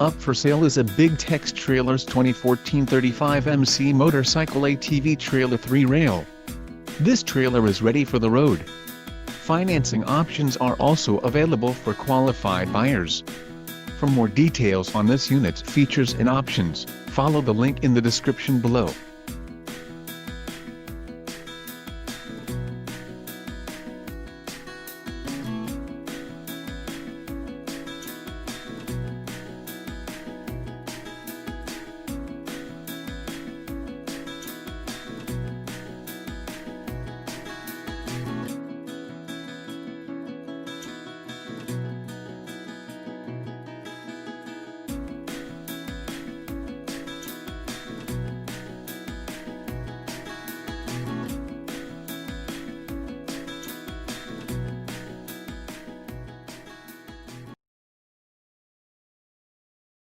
Up for sale is a Big Tex Trailers 2014 35MC motorcycle ATV trailer 3-rail. This trailer is ready for the road. Financing options are also available for qualified buyers. For more details on this unit's features and options, follow the link in the description below.